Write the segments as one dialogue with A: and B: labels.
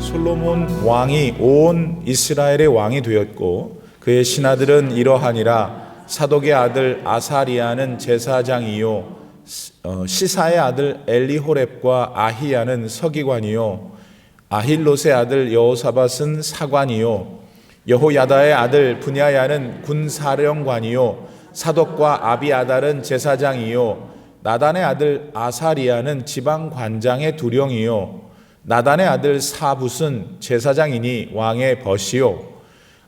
A: 솔로몬 왕이 온 이스라엘의 왕이 되었고 그의 신하들은 이러하니라. 사독의 아들 아사리아는 제사장이요 시사의 아들 엘리호렙과 아히야는 서기관이요 아힐롯의 아들 여호사밧은 사관이요 여호야다의 아들 분야야는 군사령관이요 사독과 아비아달은 제사장이요 나단의 아들 아사리아는 지방관장의 두령이요 나단의 아들 사붓은 제사장이니 왕의 벗이요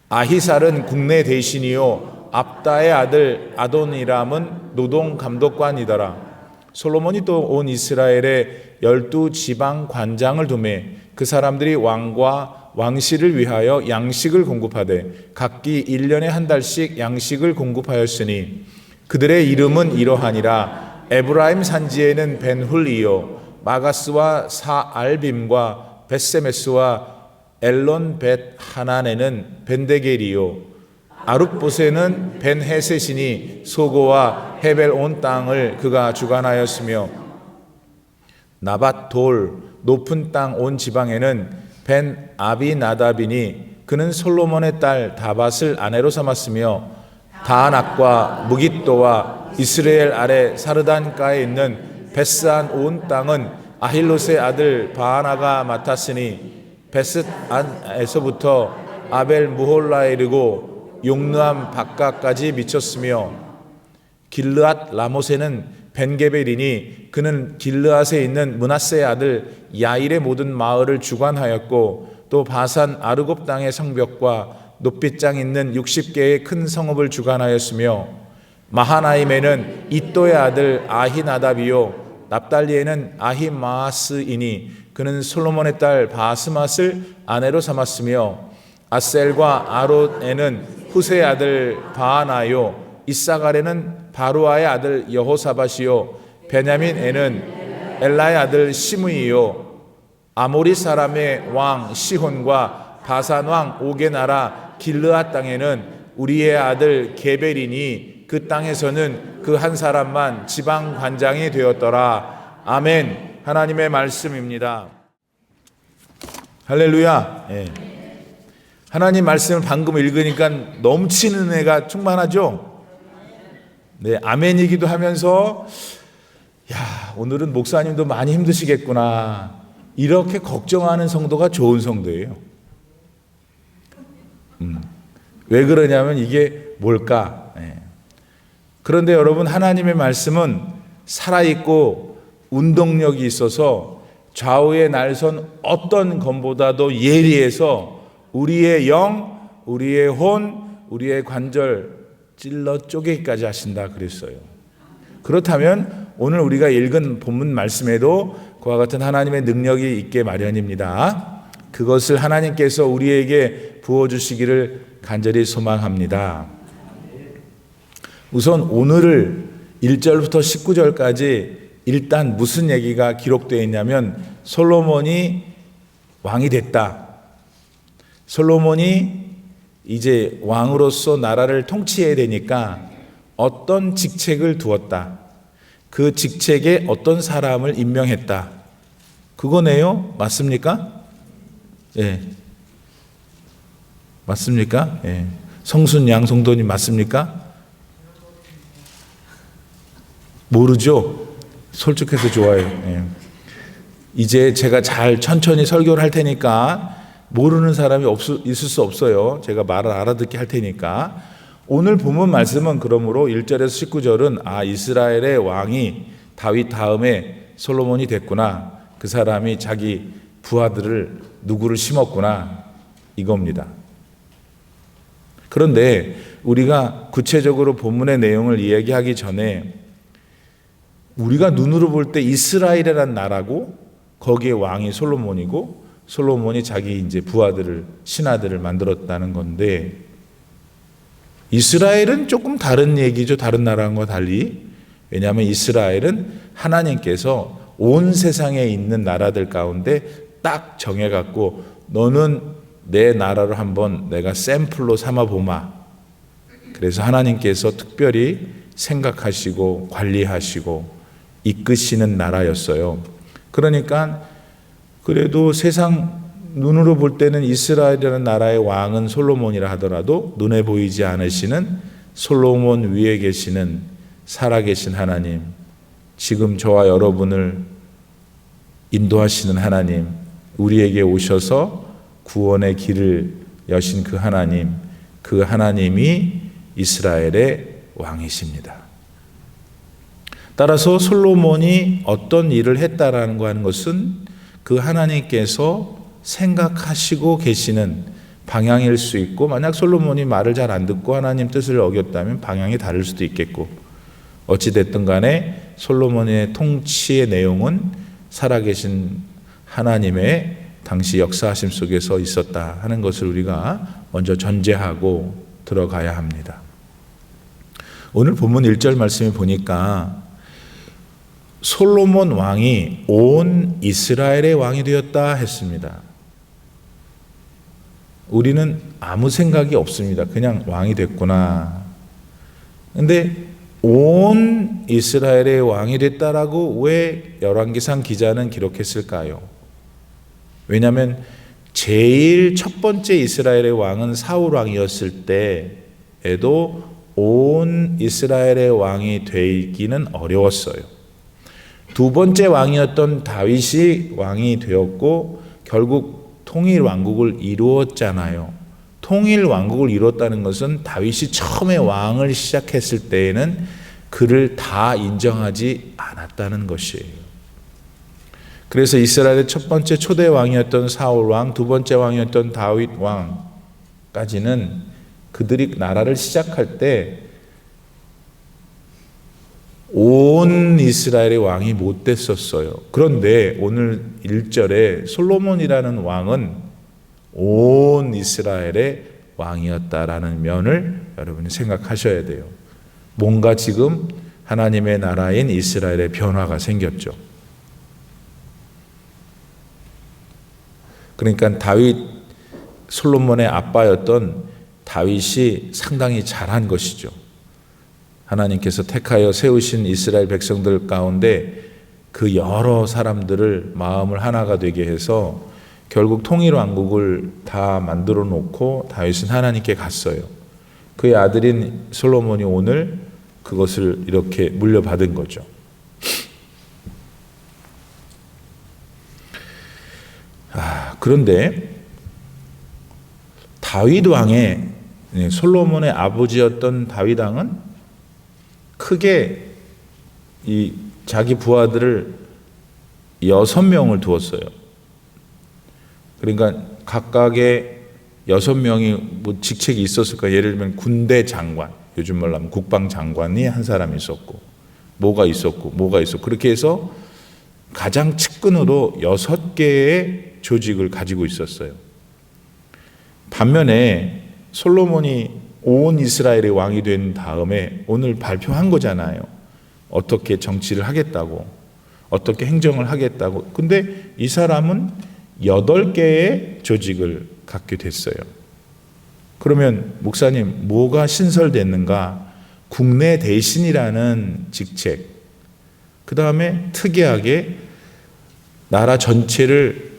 A: 아히살은 국내 대신이요 압다의 아들 아도니람은 노동감독관이더라. 솔로몬이 또 온 이스라엘에 12지방 관장을 두매 그 사람들이 왕과 왕실을 위하여 양식을 공급하되 각기 1년에 한 달씩 양식을 공급하였으니 그들의 이름은 이러하니라. 에브라임 산지에는 벤훌이요 마가스와 사알빔과 벳세메스와 엘론 벳 하난에는 벤데겔이요 아룻보세는 벤헤셋이니 소고와 헤벨 온 땅을 그가 주관하였으며 나밧 돌 높은 땅 온 지방에는 벤 아비나답이니 그는 솔로몬의 딸 다밧을 아내로 삼았으며 다낙과 무깃도와 이스라엘 아래 사르단가에 있는 베스안 온 땅은 아힐롯의 아들 바하나가 맡았으니 베스안에서부터 아벨 무홀라에 이르고 용르암 바깥까지 미쳤으며 길르앗 라못에는 벤게벨이니 그는 길르앗에 있는 므낫세의 아들 야일의 모든 마을을 주관하였고 또 바산 아르곱 땅의 성벽과 높빗장 있는 60개의 큰 성읍을 주관하였으며 마하나임에는 이또의 아들 아히나답이요 납달리에는 아히마스이니 그는 솔로몬의 딸 바스맛을 아내로 삼았으며 아셀과 아롯에는 후세의 아들 바하나요 이사갈에는 바루아의 아들 여호사밧이요 베냐민에는 엘라의 아들 시므이요 아모리 사람의 왕 시혼과 바산 왕 옥의 나라 길르앗 땅에는 우리의 아들 게벨이니 그 땅에서는 그 한 사람만 지방 관장이 되었더라. 아멘. 하나님의 말씀입니다. 할렐루야. 예. 하나님 말씀을 방금 읽으니까 넘치는 은혜가 충만하죠? 네, 아멘이기도 하면서 야, 오늘은 목사님도 많이 힘드시겠구나. 이렇게 걱정하는 성도가 좋은 성도예요. 왜 그러냐면 이게 뭘까? 네. 그런데 여러분 하나님의 말씀은 살아있고 운동력이 있어서 좌우의 날선 어떤 검보다도 예리해서 우리의 영, 우리의 혼, 우리의 관절 찔러 쪼개기까지 하신다 그랬어요. 그렇다면 오늘 우리가 읽은 본문 말씀에도 그와 같은 하나님의 능력이 있게 마련입니다. 그것을 하나님께서 우리에게 부어주시기를 간절히 소망합니다. 우선 오늘을 1절부터 19절까지 일단 무슨 얘기가 기록되어 있냐면 솔로몬이 왕이 됐다. 솔로몬이 이제 왕으로서 나라를 통치해야 되니까 어떤 직책을 두었다. 그 직책에 어떤 사람을 임명했다. 그거네요. 맞습니까? 예. 맞습니까? 예. 성순양 성도님 맞습니까? 모르죠? 솔직해서 좋아요. 예. 이제 제가 잘 천천히 설교를 할 테니까 모르는 사람이 있을 수 없어요. 제가 말을 알아듣게 할 테니까. 오늘 본문 말씀은 그러므로 1절에서 19절은 이스라엘의 왕이 다윗 다음에 솔로몬이 됐구나. 그 사람이 자기 부하들을 누구를 심었구나. 이겁니다. 그런데 우리가 구체적으로 본문의 내용을 이야기하기 전에 우리가 눈으로 볼 때 이스라엘이라는 나라고 거기에 왕이 솔로몬이고 솔로몬이 자기 이제 부하들을 신하들을 만들었다는 건데 이스라엘은 조금 다른 얘기죠. 다른 나라와 달리. 왜냐하면 이스라엘은 하나님께서 온 세상에 있는 나라들 가운데 딱 정해갖고 너는 내 나라를 한번 내가 샘플로 삼아보마. 그래서 하나님께서 특별히 생각하시고 관리하시고 이끄시는 나라였어요. 그러니까 그래도 세상 눈으로 볼 때는 이스라엘이라는 나라의 왕은 솔로몬이라 하더라도 눈에 보이지 않으시는 솔로몬 위에 계시는 살아계신 하나님, 지금 저와 여러분을 인도하시는 하나님, 우리에게 오셔서 구원의 길을 여신 그 하나님, 그 하나님이 이스라엘의 왕이십니다. 따라서 솔로몬이 어떤 일을 했다라는 거 하는 것은 그 하나님께서 생각하시고 계시는 방향일 수 있고, 만약 솔로몬이 말을 잘 안 듣고 하나님 뜻을 어겼다면 방향이 다를 수도 있겠고, 어찌됐든 간에 솔로몬의 통치의 내용은 살아계신 하나님의 당시 역사하심 속에서 있었다 하는 것을 우리가 먼저 전제하고 들어가야 합니다. 오늘 본문 1절 말씀에 보니까 솔로몬 왕이 온 이스라엘의 왕이 되었다 했습니다. 우리는 아무 생각이 없습니다. 그냥 왕이 됐구나. 근데 온 이스라엘의 왕이 됐다라고 왜 열왕기상 기자는 기록했을까요? 왜냐하면 제일 첫 번째 이스라엘의 왕은 사울 왕이었을 때에도 온 이스라엘의 왕이 되기는 어려웠어요. 두 번째 왕이었던 다윗이 왕이 되었고 결국 통일 왕국을 이루었잖아요. 통일 왕국을 이뤘다는 것은 다윗이 처음에 왕을 시작했을 때에는 그를 다 인정하지 않았다는 것이에요. 그래서 이스라엘의 첫 번째 초대 왕이었던 사울 왕, 두 번째 왕이었던 다윗 왕까지는 그들이 나라를 시작할 때 온 이스라엘의 왕이 못 됐었어요. 그런데 오늘 1절에 솔로몬이라는 왕은 온 이스라엘의 왕이었다라는 면을 여러분이 생각하셔야 돼요. 뭔가 지금 하나님의 나라인 이스라엘의 변화가 생겼죠. 그러니까 솔로몬의 아빠였던 다윗이 상당히 잘한 것이죠. 하나님께서 택하여 세우신 이스라엘 백성들 가운데 그 여러 사람들을 마음을 하나가 되게 해서 결국 통일 왕국을 다 만들어 놓고 다윗은 하나님께 갔어요. 그의 아들인 솔로몬이 오늘 그것을 이렇게 물려받은 거죠. 그런데 다윗 왕의 솔로몬의 아버지였던 다윗 왕은 크게 이 자기 부하들을 6명을 두었어요. 그러니까 각각의 6명이 뭐 직책이 있었을 거예요. 예를 들면 군대 장관, 요즘 말로 하면 국방장관이 한 사람 있었고, 뭐가 있었고, 그렇게 해서 가장 측근으로 6개의 조직을 가지고 있었어요. 반면에 솔로몬이 온 이스라엘의 왕이 된 다음에 오늘 발표한 거잖아요. 어떻게 정치를 하겠다고, 어떻게 행정을 하겠다고. 근데 이 사람은 8개의 조직을 갖게 됐어요. 그러면 목사님, 뭐가 신설됐는가? 국내 대신이라는 직책, 그 다음에 특이하게 나라 전체를,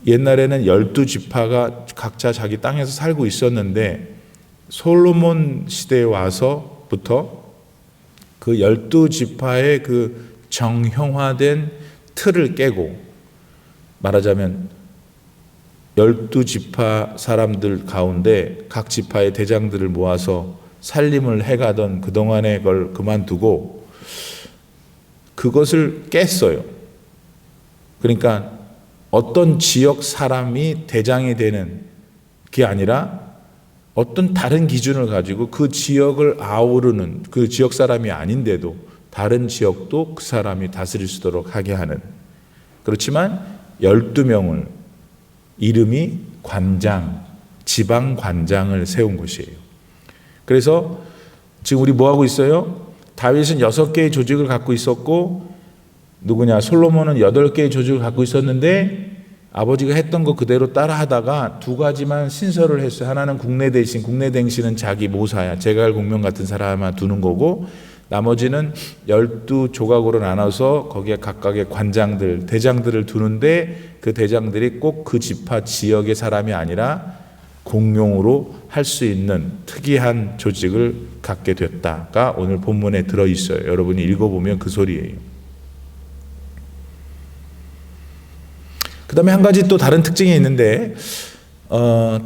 A: 옛날에는 12지파가 각자 자기 땅에서 살고 있었는데 솔로몬 시대에 와서부터 그 12지파의 그 정형화된 틀을 깨고, 말하자면 12지파 사람들 가운데 각 지파의 대장들을 모아서 살림을 해가던 그동안의 걸 그만두고 그것을 깼어요. 그러니까 어떤 지역 사람이 대장이 되는 게 아니라 어떤 다른 기준을 가지고 그 지역을 아우르는, 그 지역 사람이 아닌데도 다른 지역도 그 사람이 다스릴 수 있도록 하게 하는, 그렇지만 12명을 이름이 관장, 지방 관장을 세운 것이에요. 그래서 지금 우리 뭐 하고 있어요? 다윗은 6개의 조직을 갖고 있었고, 누구냐? 솔로몬은 8개의 조직을 갖고 있었는데 아버지가 했던 거 그대로 따라 하다가 2가지만 신설을 했어요. 하나는 국내 대신은 자기 모사야, 제갈 공명 같은 사람만 두는 거고, 나머지는 12조각으로 나눠서 거기에 각각의 관장들, 대장들을 두는데 그 대장들이 꼭 그 지파 지역의 사람이 아니라 공용으로 할 수 있는 특이한 조직을 갖게 됐다가 오늘 본문에 들어있어요. 여러분이 읽어보면 그 소리예요. 그 다음에 한 가지 또 다른 특징이 있는데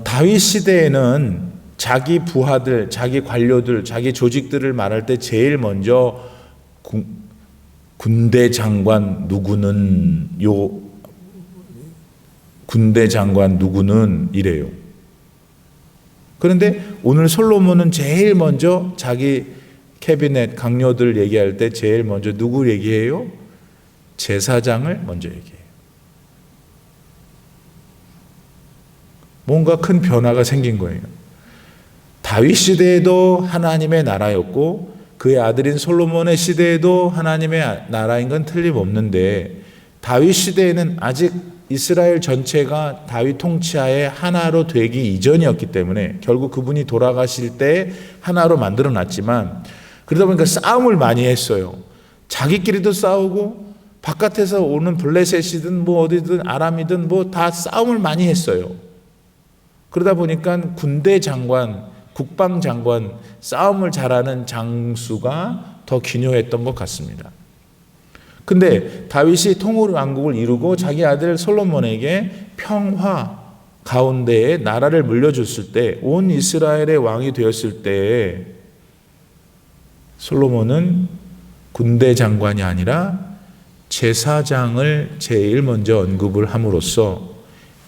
A: 다윗 시대에는 자기 부하들, 자기 관료들, 자기 조직들을 말할 때 제일 먼저 군대 장관 누구는 군대 장관 누구는 이래요. 그런데 오늘 솔로몬은 제일 먼저 자기 캐비넷 강요들 얘기할 때 제일 먼저 누구 얘기해요? 제사장을 먼저 얘기해요. 뭔가 큰 변화가 생긴 거예요. 다윗 시대에도 하나님의 나라였고 그의 아들인 솔로몬의 시대에도 하나님의 나라인 건 틀림없는데 다윗 시대에는 아직 이스라엘 전체가 다윗 통치하에 하나로 되기 이전이었기 때문에 결국 그분이 돌아가실 때 하나로 만들어 놨지만 그러다 보니까 싸움을 많이 했어요. 자기끼리도 싸우고 바깥에서 오는 블레셋이든 뭐 어디든 아람이든 뭐 다 싸움을 많이 했어요. 그러다 보니까 군대 장관, 국방 장관, 싸움을 잘하는 장수가 더 기묘했던 것 같습니다. 근데 다윗이 통으로 왕국을 이루고 자기 아들 솔로몬에게 평화 가운데에 나라를 물려줬을 때, 온 이스라엘의 왕이 되었을 때 솔로몬은 군대 장관이 아니라 제사장을 제일 먼저 언급을 함으로써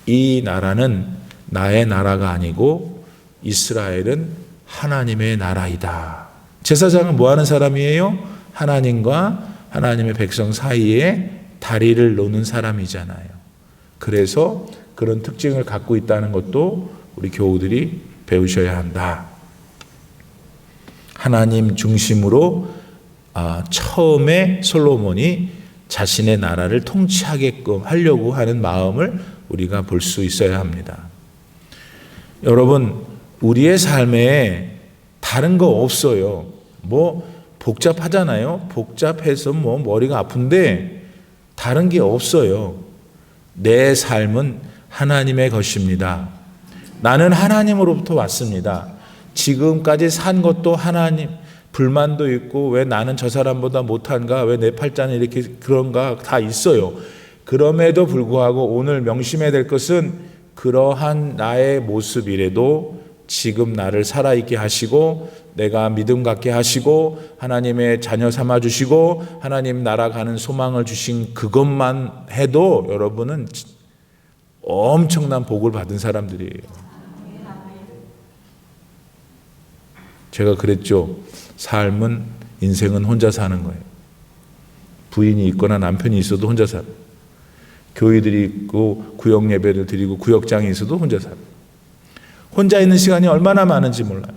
A: 이 나라는 나의 나라가 아니고 이스라엘은 하나님의 나라이다. 제사장은 뭐 하는 사람이에요? 하나님과 하나님의 백성 사이에 다리를 놓는 사람이잖아요. 그래서 그런 특징을 갖고 있다는 것도 우리 교우들이 배우셔야 한다. 하나님 중심으로 처음에 솔로몬이 자신의 나라를 통치하게끔 하려고 하는 마음을 우리가 볼 수 있어야 합니다. 여러분, 우리의 삶에 다른 거 없어요. 뭐 복잡하잖아요. 복잡해서 뭐 머리가 아픈데 다른 게 없어요. 내 삶은 하나님의 것입니다. 나는 하나님으로부터 왔습니다. 지금까지 산 것도 하나님, 불만도 있고 왜 나는 저 사람보다 못한가, 왜 내 팔자는 이렇게 그런가 다 있어요. 그럼에도 불구하고 오늘 명심해야 될 것은 그러한 나의 모습이라도 지금 나를 살아있게 하시고 내가 믿음 갖게 하시고 하나님의 자녀 삼아주시고 하나님 나라 가는 소망을 주신 그것만 해도 여러분은 엄청난 복을 받은 사람들이에요. 제가 그랬죠. 삶은, 인생은 혼자 사는 거예요. 부인이 있거나 남편이 있어도 혼자 살아요. 교회들이 있고 구역 예배를 드리고 구역장이 있어도 혼자 살아요. 혼자 있는 시간이 얼마나 많은지 몰라요.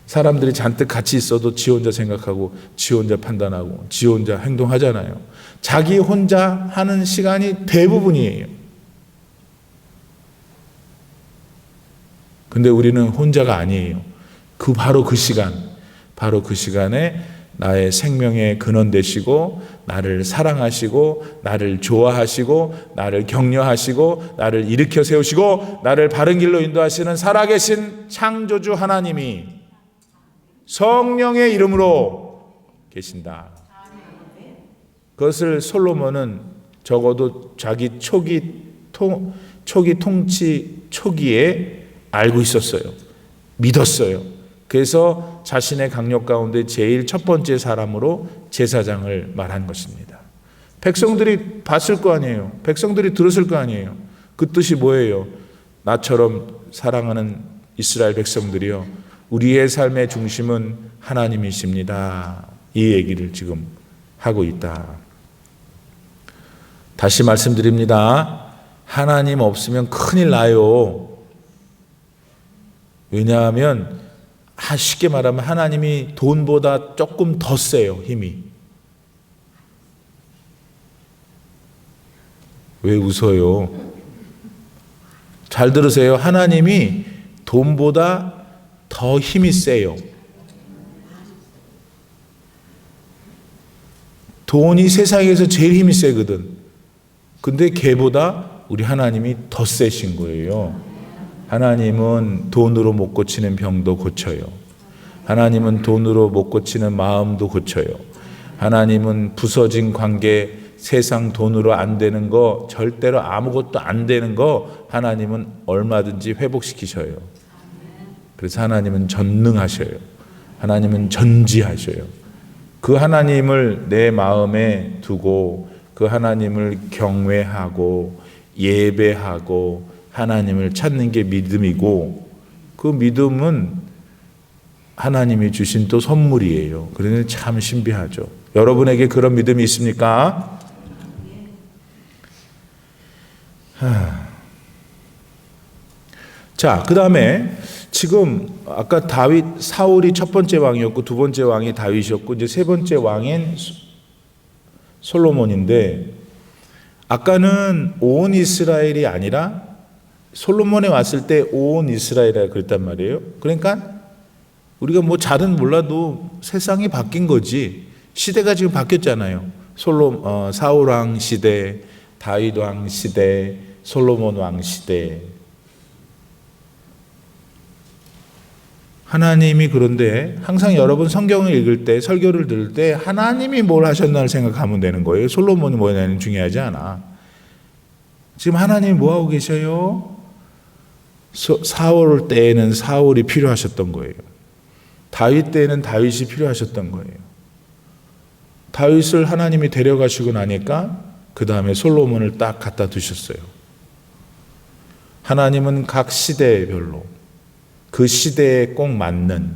A: 사람들이 잔뜩 같이 있어도 지 혼자 생각하고 지 혼자 판단하고 지 혼자 행동하잖아요. 자기 혼자 하는 시간이 대부분이에요. 근데 우리는 혼자가 아니에요. 바로 그 시간에 나의 생명의 근원 되시고 나를 사랑하시고 나를 좋아하시고 나를 격려하시고 나를 일으켜 세우시고 나를 바른 길로 인도하시는 살아계신 창조주 하나님이 성령의 이름으로 계신다. 그것을 솔로몬은 적어도 자기 초기 통치 초기에 알고 있었어요. 믿었어요. 그래서 자신의 강력 가운데 제일 첫 번째 사람으로 제사장을 말한 것입니다. 백성들이 봤을 거 아니에요. 백성들이 들었을 거 아니에요. 그 뜻이 뭐예요? 나처럼 사랑하는 이스라엘 백성들이요, 우리의 삶의 중심은 하나님이십니다. 이 얘기를 지금 하고 있다. 다시 말씀드립니다. 하나님 없으면 큰일 나요. 왜냐하면 쉽게 말하면 하나님이 돈보다 조금 더 세요, 힘이. 왜 웃어요? 잘 들으세요. 하나님이 돈보다 더 힘이 세요. 돈이 세상에서 제일 힘이 세거든. 근데 걔보다 우리 하나님이 더 세신 거예요. 하나님은 돈으로 못 고치는 병도 고쳐요. 하나님은 돈으로 못 고치는 마음도 고쳐요. 하나님은 부서진 관계, 세상 돈으로 안 되는 거, 절대로 아무것도 안 되는 거 하나님은 얼마든지 회복시키셔요. 그래서 하나님은 전능하셔요. 하나님은 전지하셔요. 그 하나님을 내 마음에 두고 그 하나님을 경외하고 예배하고 하나님을 찾는 게 믿음이고, 그 믿음은 하나님이 주신 또 선물이에요. 그래서 참 신비하죠. 여러분에게 그런 믿음이 있습니까? 자, 그 다음에 지금 아까 사울이 첫 번째 왕이었고 두 번째 왕이 다윗이었고 이제 세 번째 왕인 솔로몬인데, 아까는 온 이스라엘이 아니라 솔로몬에 왔을 때 온 이스라엘이라 그랬단 말이에요. 그러니까 우리가 뭐 잘은 몰라도 세상이 바뀐 거지. 시대가 지금 바뀌었잖아요. 사울 왕 시대, 다윗 왕 시대, 솔로몬 왕 시대. 하나님이 그런데 항상 여러분 성경을 읽을 때, 설교를 들을 때 하나님이 뭘 하셨나를 생각하면 되는 거예요. 솔로몬이 뭐냐는 중요하지 않아. 지금 하나님이 뭐 하고 계셔요? 사울 때에는 사울이 필요하셨던 거예요. 다윗 때에는 다윗이 필요하셨던 거예요. 다윗을 하나님이 데려가시고 나니까 그 다음에 솔로몬을 딱 갖다 두셨어요. 하나님은 각 시대별로 그 시대에 꼭 맞는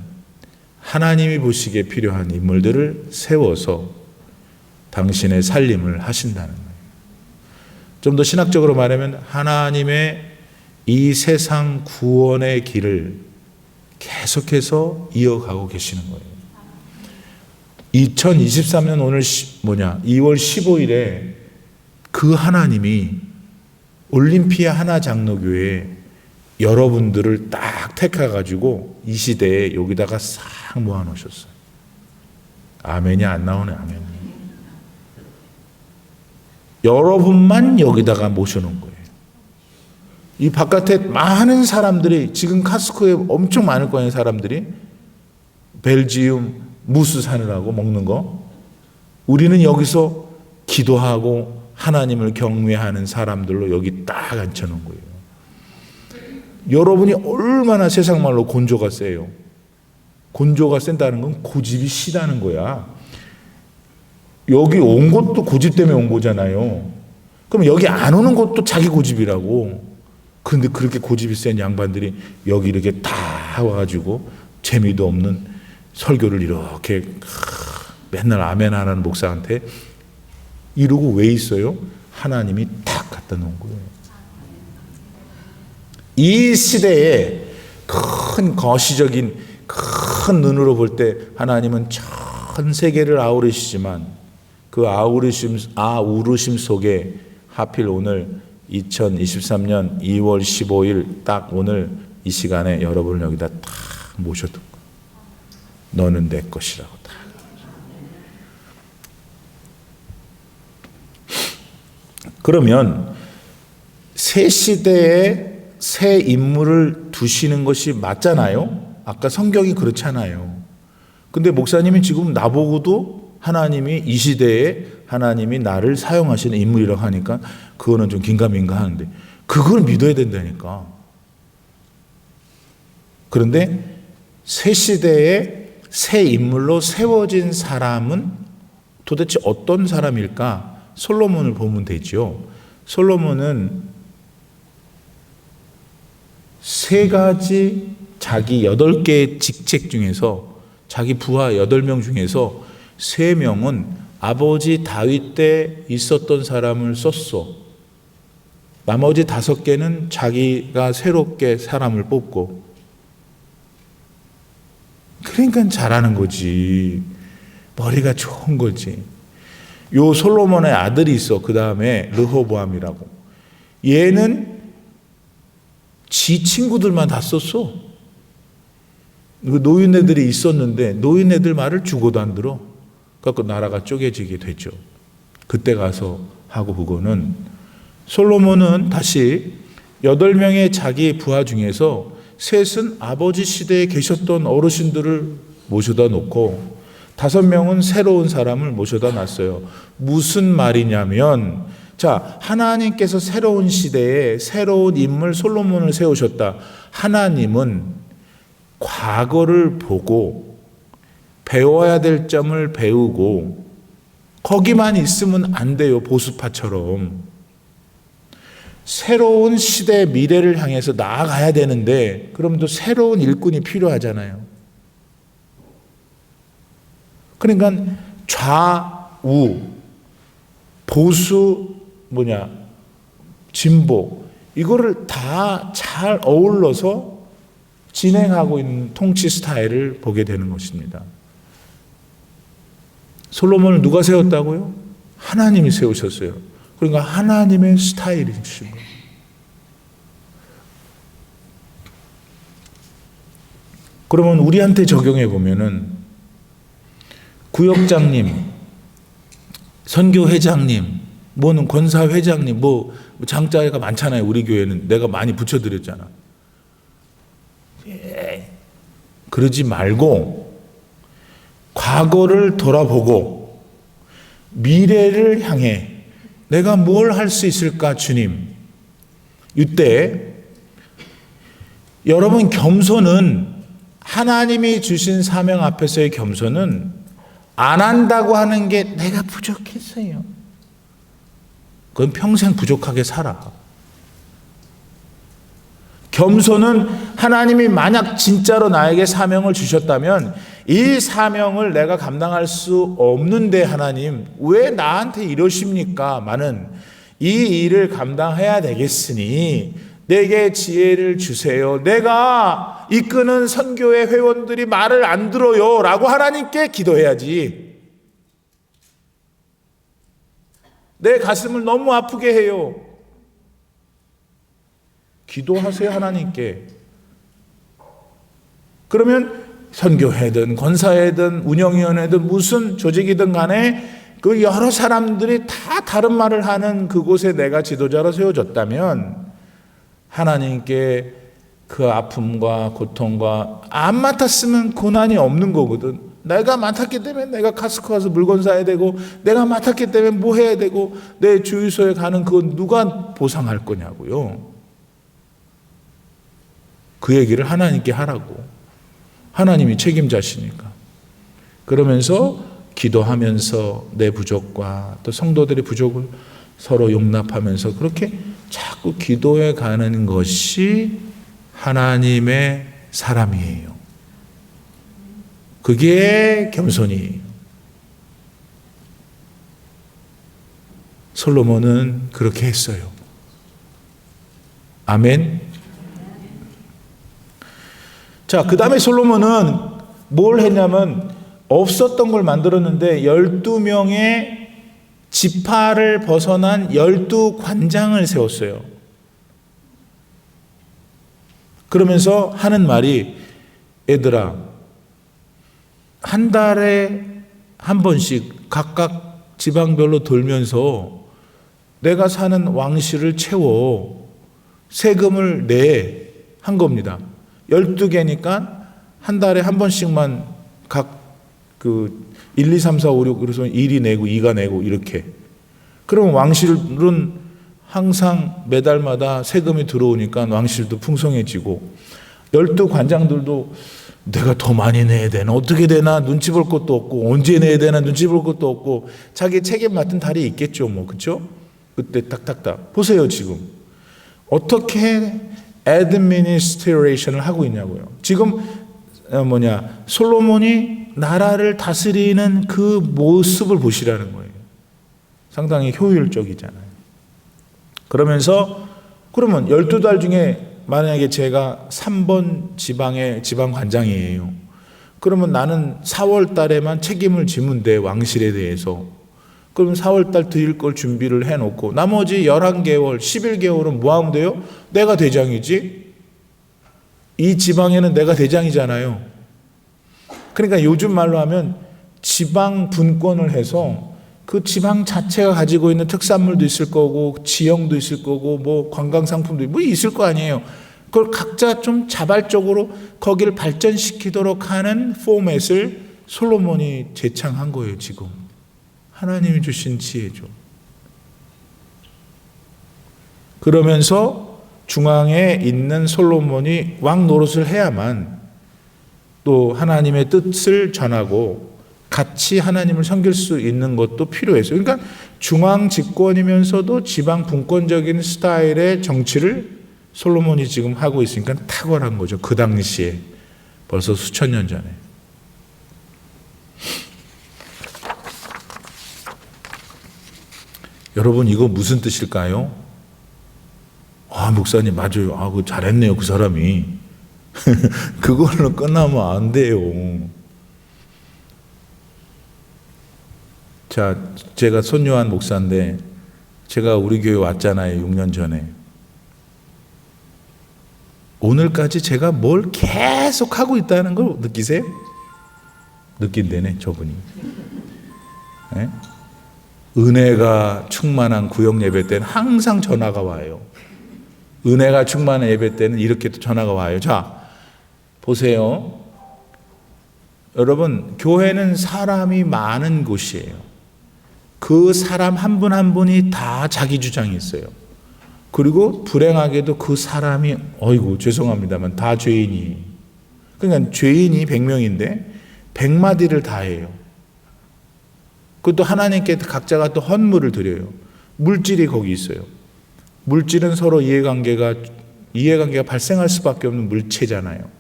A: 하나님이 보시기에 필요한 인물들을 세워서 당신의 살림을 하신다는 거예요. 좀 더 신학적으로 말하면 하나님의 이 세상 구원의 길을 계속해서 이어가고 계시는 거예요. 2023년 오늘 2월 15일에 그 하나님이 올림피아 하나장로교회 여러분들을 딱 택해가지고 이 시대에 여기다가 싹 모아놓으셨어요. 아멘이 안 나오네. 아멘. 여러분만 여기다가 모셔놓은 거예요. 이 바깥에 많은 사람들이, 지금 카스코에 엄청 많을 거예요. 사람들이 벨지움 무스 사느라고 먹는 거. 우리는 여기서 기도하고 하나님을 경외하는 사람들로 여기 딱 앉혀놓은 거예요. 여러분이 얼마나 세상 말로 곤조가 세요. 곤조가 센다는 건 고집이 시다는 거야. 여기 온 것도 고집 때문에 온 거잖아요. 그럼 여기 안 오는 것도 자기 고집이라고. 그런데 그렇게 고집이 센 양반들이 여기 이렇게 다 와가지고 재미도 없는 설교를 이렇게 맨날 아멘 하라는 목사한테 이러고 왜 있어요? 하나님이 딱 갖다 놓은 거예요. 이 시대에 큰 거시적인 큰 눈으로 볼 때 하나님은 전 세계를 아우르시지만 그 아우르심 속에 하필 오늘 2023년 2월 15일 딱 오늘 이 시간에 여러분을 여기다 딱 모셔둔 거예요. 너는 내 것이라고 딱. 그러면 새 시대에 새 인물을 두시는 것이 맞잖아요. 아까 성경이 그렇잖아요. 근데 목사님이 지금 나보고도 하나님이 이 시대에 하나님이 나를 사용하시는 인물이라고 하니까 그거는 좀 긴가민가 하는데 그걸 믿어야 된다니까. 그런데 새 시대에 새 인물로 세워진 사람은 도대체 어떤 사람일까? 솔로몬을 보면 되죠. 솔로몬은 세 가지 자기 8개의 직책 중에서 자기 부하 8명 중에서 3명은 아버지 다윗 때 있었던 사람을 썼어. 나머지 5개는 자기가 새롭게 사람을 뽑고. 그러니까 잘하는 거지. 머리가 좋은 거지. 요 솔로몬의 아들이 있어. 그 다음에 르호보암이라고. 얘는 지 친구들만 다 썼어. 노인네들이 있었는데 노인네들 말을 죽어도 안 들어. 그래서 나라가 쪼개지게 되죠. 그때 가서 하고 그거는 솔로몬은 다시 8명의 자기 부하 중에서 셋은 아버지 시대에 계셨던 어르신들을 모셔다 놓고 5명은 새로운 사람을 모셔다 놨어요. 무슨 말이냐면, 자, 하나님께서 새로운 시대에 새로운 인물 솔로몬을 세우셨다. 하나님은 과거를 보고 배워야 될 점을 배우고 거기만 있으면 안 돼요. 보수파처럼. 새로운 시대의 미래를 향해서 나아가야 되는데 그럼 또 새로운 일꾼이 필요하잖아요. 그러니까 좌우, 보수, 진보, 이거를 다 잘 어울러서 진행하고 있는 통치 스타일을 보게 되는 것입니다. 솔로몬을 누가 세웠다고요? 하나님이 세우셨어요. 그러니까 하나님의 스타일이신 거예요. 그러면 우리한테 적용해 보면은 구역장님, 선교회장님, 뭐는 권사회장님, 장자가 많잖아요. 우리 교회는 내가 많이 붙여드렸잖아. 그러지 말고 과거를 돌아보고 미래를 향해 내가 뭘 할 수 있을까, 주님? 이때 여러분, 겸손은 하나님이 주신 사명 앞에서의 겸손은 안 한다고 하는 게 내가 부족했어요. 그건 평생 부족하게 살아. 겸손은 하나님이 만약 진짜로 나에게 사명을 주셨다면 이 사명을 내가 감당할 수 없는데 하나님 왜 나한테 이러십니까? 많은 이 일을 감당해야 되겠으니 내게 지혜를 주세요. 내가 이끄는 선교회 회원들이 말을 안 들어요 라고 하나님께 기도해야지. 내 가슴을 너무 아프게 해요. 기도하세요, 하나님께. 그러면 선교회든 권사회든 운영위원회든 무슨 조직이든 간에 그 여러 사람들이 다 다른 말을 하는 그곳에 내가 지도자로 세워졌다면 하나님께 그 아픔과 고통과 안 맡았으면 고난이 없는 거거든. 내가 맡았기 때문에 내가 카스코 가서 물건 사야 되고 내가 맡았기 때문에 뭐 해야 되고 내 주유소에 가는 그건 누가 보상할 거냐고요. 그 얘기를 하나님께 하라고. 하나님이 책임자시니까. 그러면서 기도하면서 내 부족과 또 성도들의 부족을 서로 용납하면서 그렇게 자꾸 기도해 가는 것이 하나님의 사람이에요. 그게 겸손이에요. 솔로몬은 그렇게 했어요. 아멘. 자, 그 다음에 솔로몬은 뭘 했냐면 없었던 걸 만들었는데 12명의 지파를 벗어난 12관장을 세웠어요. 그러면서 하는 말이 얘들아 한 달에 한 번씩 각각 지방별로 돌면서 내가 사는 왕실을 채워 세금을 내 한 겁니다. 12개니까 한 달에 한 번씩만 각 1, 2, 3, 4, 5, 6 그래서 1이 내고 2가 내고 이렇게. 그러면 왕실은 항상 매달마다 세금이 들어오니까 왕실도 풍성해지고 12관장들도 내가 더 많이 내야 되나 어떻게 되나 눈치 볼 것도 없고 언제 내야 되나 눈치 볼 것도 없고 자기 책임 맡은 달이 있겠죠. 그렇죠? 그때 딱딱딱 보세요. 지금 어떻게 애드미니스트레이션을 하고 있냐고요. 지금 솔로몬이 나라를 다스리는 그 모습을 보시라는 거예요. 상당히 효율적이잖아요. 그러면 12달 중에 만약에 제가 3번 지방의 지방관장이에요. 그러면 나는 4월 달에만 책임을 지면 돼, 왕실에 대해서. 그럼 4월 달 드릴 걸 준비를 해놓고 나머지 11개월, 11개월은 뭐 하면 돼요? 내가 대장이지. 이 지방에는 내가 대장이잖아요. 그러니까 요즘 말로 하면 지방 분권을 해서 그 지방 자체가 가지고 있는 특산물도 있을 거고 지형도 있을 거고 뭐 관광 상품도 뭐 있을 거 아니에요. 그걸 각자 좀 자발적으로 거기를 발전시키도록 하는 포맷을 솔로몬이 제창한 거예요. 지금 하나님이 주신 지혜죠. 그러면서 중앙에 있는 솔로몬이 왕 노릇을 해야만 또 하나님의 뜻을 전하고 같이 하나님을 섬길 수 있는 것도 필요했어요. 그러니까 중앙 집권이면서도 지방 분권적인 스타일의 정치를 솔로몬이 지금 하고 있으니까 탁월한 거죠. 그 당시에 벌써 수천 년 전에. 여러분 이거 무슨 뜻일까요? 아 목사님 맞아요. 아 그 잘했네요 그 사람이. 그걸로 끝나면 안 돼요. 자, 제가 손요한 목사인데 제가 우리 교회 왔잖아요. 6년 전에. 오늘까지 제가 뭘 계속 하고 있다는 걸 느끼세요? 느낀대네 저분이. 네? 은혜가 충만한 구역 예배 때는 항상 전화가 와요. 은혜가 충만한 예배 때는 이렇게 또 전화가 와요. 자, 보세요. 여러분, 교회는 사람이 많은 곳이에요. 그 사람 한 분 한 분이 다 자기 주장이 있어요. 그리고 불행하게도 그 사람이 어이구 죄송합니다만 다 죄인이. 그러니까 죄인이 100명인데 100마디를 다 해요. 그것도 하나님께 각자가 또 헌물을 드려요. 물질이 거기 있어요. 물질은 서로 이해관계가 발생할 수밖에 없는 물체잖아요.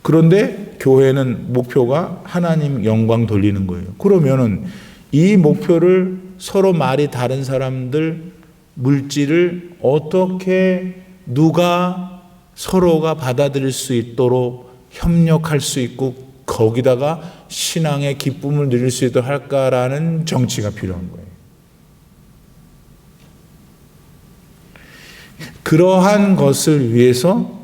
A: 그런데 교회는 목표가 하나님 영광 돌리는 거예요. 그러면은 이 목표를 서로 말이 다른 사람들 물질을 어떻게 누가 서로가 받아들일 수 있도록 협력할 수 있고 거기다가 신앙의 기쁨을 누릴 수 있도록 할까라는 정치가 필요한 거예요. 그러한 것을 위해서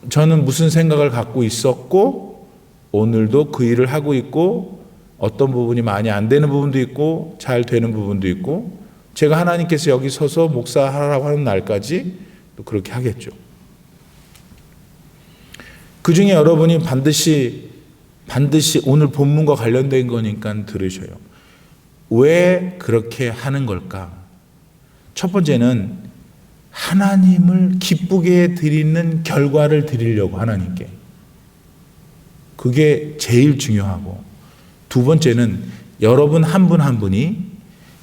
A: 저는 무슨 생각을 갖고 있었고 오늘도 그 일을 하고 있고 어떤 부분이 많이 안 되는 부분도 있고 잘 되는 부분도 있고 제가 하나님께서 여기 서서 목사하라고 하는 날까지 또 그렇게 하겠죠. 그 중에 여러분이 반드시 오늘 본문과 관련된 거니까 들으셔요. 왜 그렇게 하는 걸까? 첫 번째는 하나님을 기쁘게 드리는 결과를 드리려고 하나님께. 그게 제일 중요하고 두 번째는 여러분 한 분 한 분이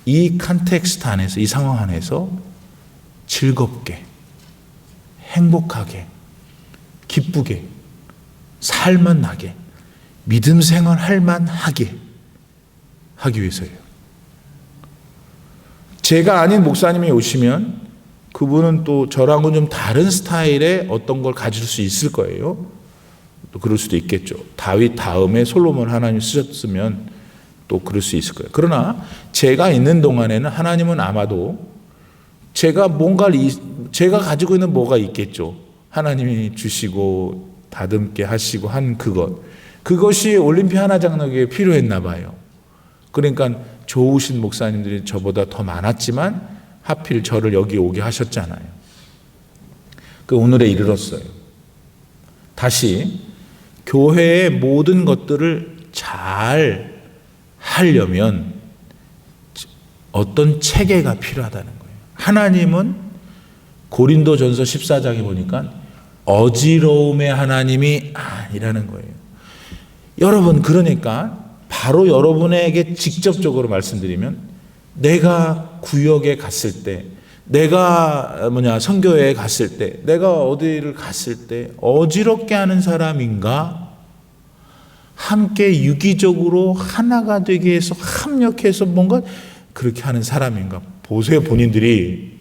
A: 이 컨텍스트 안에서 이 상황 안에서 즐겁게 행복하게 기쁘게 살만 나게 믿음 생활 할 만하게 하기 위해서예요. 제가 아닌 목사님이 오시면 그분은 또 저랑은 좀 다른 스타일의 어떤 걸 가질 수 있을 거예요. 또 그럴 수도 있겠죠. 다윗 다음에 솔로몬 하나님 쓰셨으면 또 그럴 수 있을 거예요. 그러나 제가 있는 동안에는 하나님은 아마도 제가 가지고 있는 뭐가 있겠죠. 하나님이 주시고 다듬게 하시고 한 그것이 올림피 하나 장로교회에 필요했나 봐요. 그러니까 좋으신 목사님들이 저보다 더 많았지만 하필 저를 여기 오게 하셨잖아요. 그 오늘에 이르렀어요. 다시 교회의 모든 것들을 잘 하려면 어떤 체계가 필요하다는 거예요. 하나님은 고린도전서 14장에 보니까 어지러움의 하나님이 아니라는 거예요. 여러분 그러니까 바로 여러분에게 직접적으로 말씀드리면 내가 구역에 갔을 때 내가 선교회에 갔을 때 내가 어디를 갔을 때 어지럽게 하는 사람인가 함께 유기적으로 하나가 되게 해서 합력해서 뭔가 그렇게 하는 사람인가 보세요. 본인들이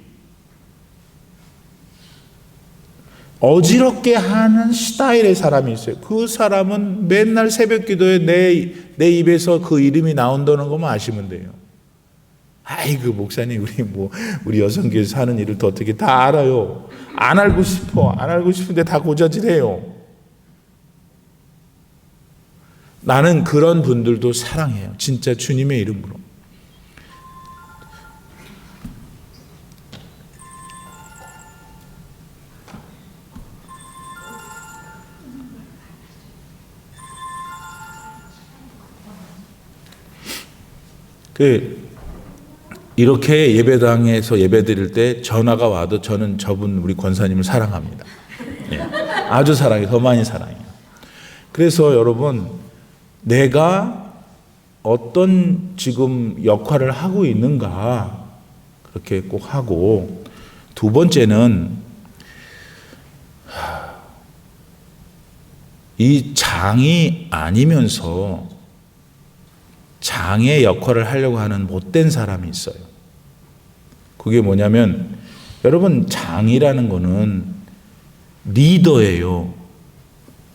A: 어지럽게 하는 스타일의 사람이 있어요. 그 사람은 맨날 새벽 기도에 내 입에서 그 이름이 나온다는 것만 아시면 돼요. 아이고 목사님 우리 여성교회에서 하는 일을 더 어떻게 다 알아요. 안 알고 싶은데 다 고자질해요. 나는 그런 분들도 사랑해요. 진짜 주님의 이름으로. 이렇게 예배당에서 예배 드릴 때 전화가 와도 저는 저분 우리 권사님을 사랑합니다. 예, 아주 사랑해요. 더 많이 사랑해요. 그래서 여러분, 내가 어떤 지금 역할을 하고 있는가 그렇게 꼭 하고, 두 번째는 이 장이 아니면서 장의 역할을 하려고 하는 못된 사람이 있어요. 그게 뭐냐면, 여러분, 장이라는 거는 리더예요.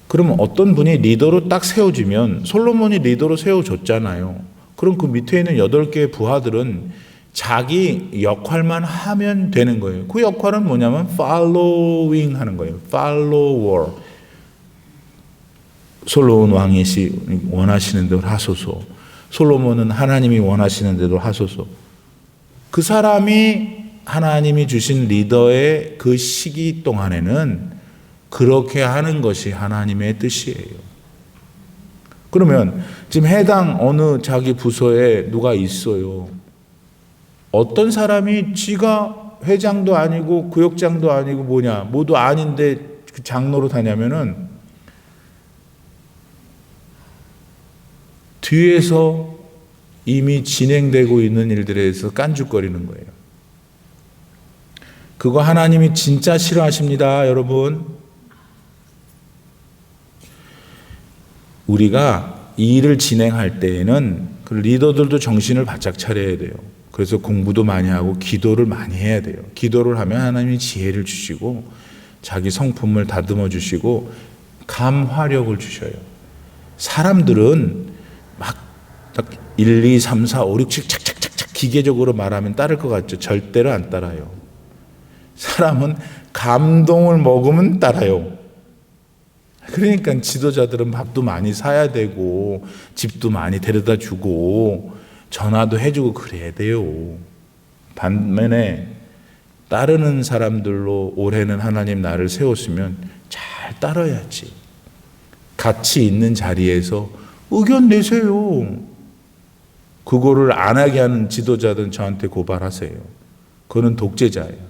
A: 그러면 어떤 분이 리더로 딱 세워지면, 솔로몬이 리더로 세워졌잖아요. 그럼 그 밑에 있는 8개의 부하들은 자기 역할만 하면 되는 거예요. 그 역할은 뭐냐면 following 하는 거예요. follower. 솔로몬 왕이 원하시는 대로 하소서. 솔로몬은 하나님이 원하시는 대로 하소서. 그 사람이 하나님이 주신 리더의 그 시기 동안에는 그렇게 하는 것이 하나님의 뜻이에요. 그러면 지금 해당 어느 자기 부서에 누가 있어요. 어떤 사람이 지가 회장도 아니고 구역장도 아니고 모두 아닌데 장로로 다냐면은 뒤에서 이미 진행되고 있는 일들에 대해서 깐죽거리는 거예요. 그거 하나님이 진짜 싫어하십니다, 여러분. 우리가 이 일을 진행할 때에는 그 리더들도 정신을 바짝 차려야 돼요. 그래서 공부도 많이 하고 기도를 많이 해야 돼요. 기도를 하면 하나님이 지혜를 주시고 자기 성품을 다듬어 주시고 감화력을 주셔요. 사람들은 막 1, 2, 3, 4, 5, 6, 7 착착착착 기계적으로 말하면 따를 것 같죠? 절대로 안 따라요. 사람은 감동을 먹으면 따라요. 그러니까 지도자들은 밥도 많이 사야 되고 집도 많이 데려다 주고 전화도 해주고 그래야 돼요. 반면에 따르는 사람들로 올해는 하나님 나를 세웠으면 잘 따라야지. 같이 있는 자리에서 의견 내세요. 그거를 안 하게 하는 지도자들은 저한테 고발하세요. 그거는 독재자예요.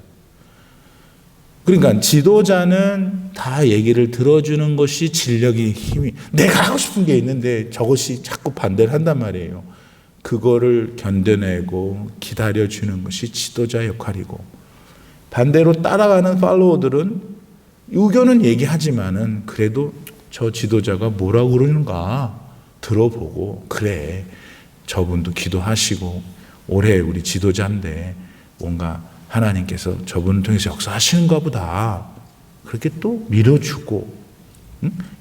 A: 그러니까 지도자는 다 얘기를 들어주는 것이 진력이 힘이, 내가 하고 싶은 게 있는데 저것이 자꾸 반대를 한단 말이에요. 그거를 견뎌내고 기다려주는 것이 지도자의 역할이고, 반대로 따라가는 팔로워들은 의견은 얘기하지만은 그래도 저 지도자가 뭐라고 그러는가 들어보고, 그래 저분도 기도하시고 올해 우리 지도자인데 뭔가 하나님께서 저분을 통해서 역사하시는가 보다, 그렇게 또 밀어주고,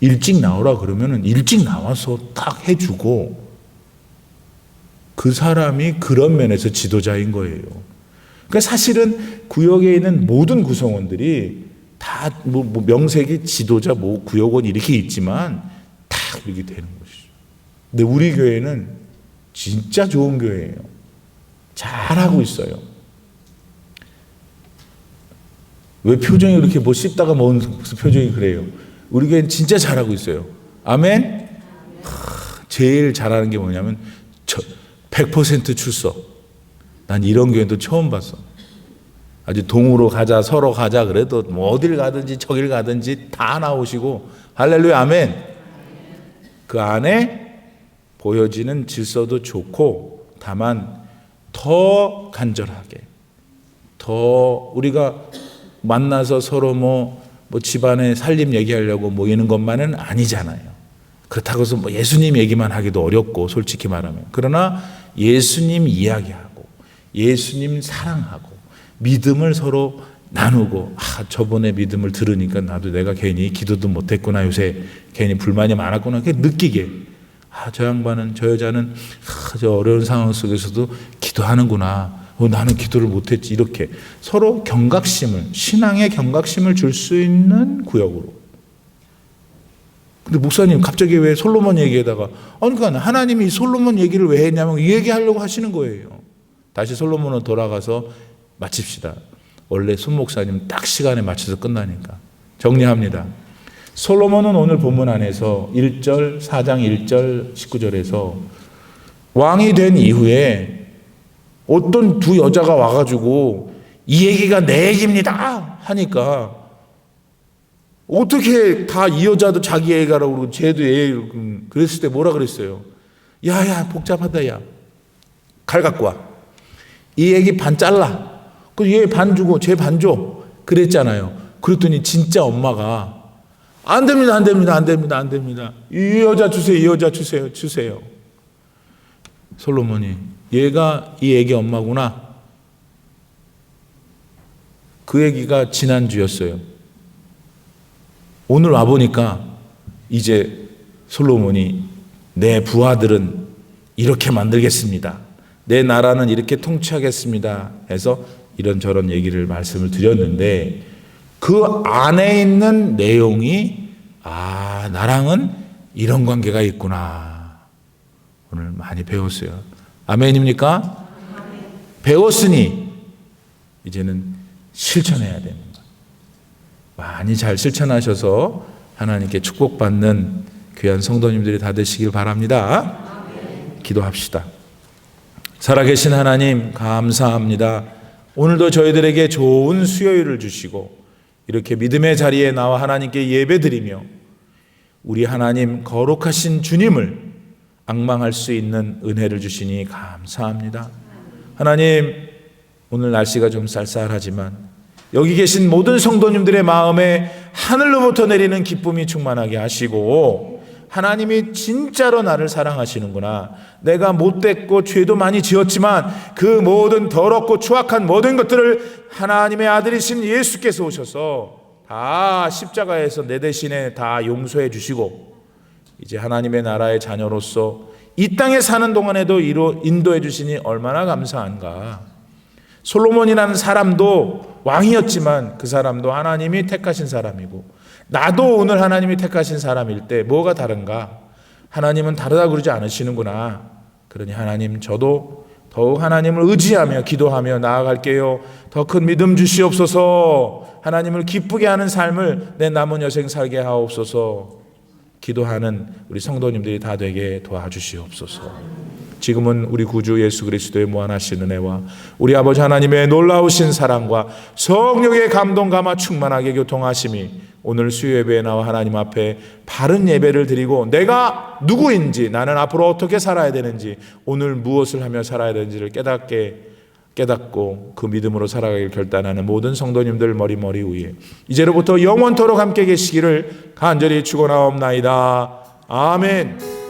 A: 일찍 나오라 그러면은 일찍 나와서 딱 해주고, 그 사람이 그런 면에서 지도자인 거예요. 그러니까 사실은 구역에 있는 모든 구성원들이 다 명색이 지도자 구역원 이렇게 있지만 다 이렇게 되는 것이죠. 근데 우리 교회는 진짜 좋은 교회예요. 잘하고 있어요. 왜 표정이 그렇게 씹다가 먹은 표정이 그래요? 우리 교회는 진짜 잘하고 있어요. 아멘? 제일 잘하는 게 뭐냐면 100% 출석. 난 이런 교회도 처음 봤어. 아주 동으로 가자, 서로 가자 그래도 뭐 어딜 가든지 저길 가든지 다 나오시고, 할렐루야, 아멘. 그 안에 보여지는 질서도 좋고, 다만 더 간절하게, 더 우리가 만나서 서로 뭐 집안의 살림 얘기하려고 모이는 것만은 아니잖아요. 그렇다고 해서 뭐 예수님 얘기만 하기도 어렵고, 솔직히 말하면. 그러나 예수님 이야기하고 예수님 사랑하고 믿음을 서로 나누고, 저번에 믿음을 들으니까 나도 내가 괜히 기도도 못했구나, 요새 괜히 불만이 많았구나, 그렇게 느끼게, 저 양반은, 저 여자는 저 어려운 상황 속에서도 기도하는구나, 나는 기도를 못했지, 이렇게 서로 경각심을, 신앙의 경각심을 줄 수 있는 구역으로. 근데 목사님 갑자기 왜 솔로몬 얘기에다가 그러니까 하나님이 솔로몬 얘기를 왜 했냐면 이 얘기하려고 하시는 거예요. 다시 솔로몬으로 돌아가서 마칩시다. 원래 손 목사님 딱 시간에 맞춰서 끝나니까 정리합니다. 솔로몬은 오늘 본문 안에서 1절, 4장 1절, 19절에서 왕이 된 이후에 어떤 두 여자가 와가지고 이 얘기가 내 얘기입니다 하니까 어떻게 다 이 여자도 자기 얘기라고 그러고 쟤도 얘기 그랬을 때 뭐라 그랬어요? 야야 복잡하다 야. 칼 갖고 와. 이 얘기 반 잘라. 그 얘 반 주고 쟤 반 줘. 그랬잖아요. 그랬더니 진짜 엄마가 안 됩니다, 안 됩니다, 안 됩니다, 안 됩니다. 이 여자 주세요, 이 여자 주세요, 주세요. 솔로몬이 얘가 이 애기 엄마구나. 그 얘기가 지난주였어요. 오늘 와보니까 이제 솔로몬이 내 부하들은 이렇게 만들겠습니다. 내 나라는 이렇게 통치하겠습니다. 해서 이런저런 얘기를 말씀을 드렸는데 그 안에 있는 내용이 나랑은 이런 관계가 있구나. 오늘 많이 배웠어요. 아멘입니까? 배웠으니 이제는 실천해야 되는 거예요. 많이 잘 실천하셔서 하나님께 축복받는 귀한 성도님들이 다 되시길 바랍니다. 기도합시다. 살아계신 하나님 감사합니다. 오늘도 저희들에게 좋은 수요일을 주시고 이렇게 믿음의 자리에 나와 하나님께 예배드리며 우리 하나님 거룩하신 주님을 앙망할 수 있는 은혜를 주시니 감사합니다. 하나님 오늘 날씨가 좀 쌀쌀하지만 여기 계신 모든 성도님들의 마음에 하늘로부터 내리는 기쁨이 충만하게 하시고 하나님이 진짜로 나를 사랑하시는구나. 내가 못됐고 죄도 많이 지었지만 그 모든 더럽고 추악한 모든 것들을 하나님의 아들이신 예수께서 오셔서 다 십자가에서 내 대신에 다 용서해 주시고 이제 하나님의 나라의 자녀로서 이 땅에 사는 동안에도 인도해 주시니 얼마나 감사한가. 솔로몬이라는 사람도 왕이었지만 그 사람도 하나님이 택하신 사람이고 나도 오늘 하나님이 택하신 사람일 때 뭐가 다른가? 하나님은 다르다고 그러지 않으시는구나. 그러니 하나님 저도 더욱 하나님을 의지하며 기도하며 나아갈게요. 더 큰 믿음 주시옵소서. 하나님을 기쁘게 하는 삶을 내 남은 여생 살게 하옵소서. 기도하는 우리 성도님들이 다 되게 도와주시옵소서. 지금은 우리 구주 예수 그리스도의 무한하신 은혜와 우리 아버지 하나님의 놀라우신 사랑과 성령의 감동 감화 충만하게 교통하심이 오늘 수요 예배에 나와 하나님 앞에 바른 예배를 드리고 내가 누구인지 나는 앞으로 어떻게 살아야 되는지 오늘 무엇을 하며 살아야 되는지를 깨닫고 그 믿음으로 살아가길 결단하는 모든 성도님들 머리 위에 이제로부터 영원토록 함께 계시기를 간절히 축원하옵나이다. 아멘.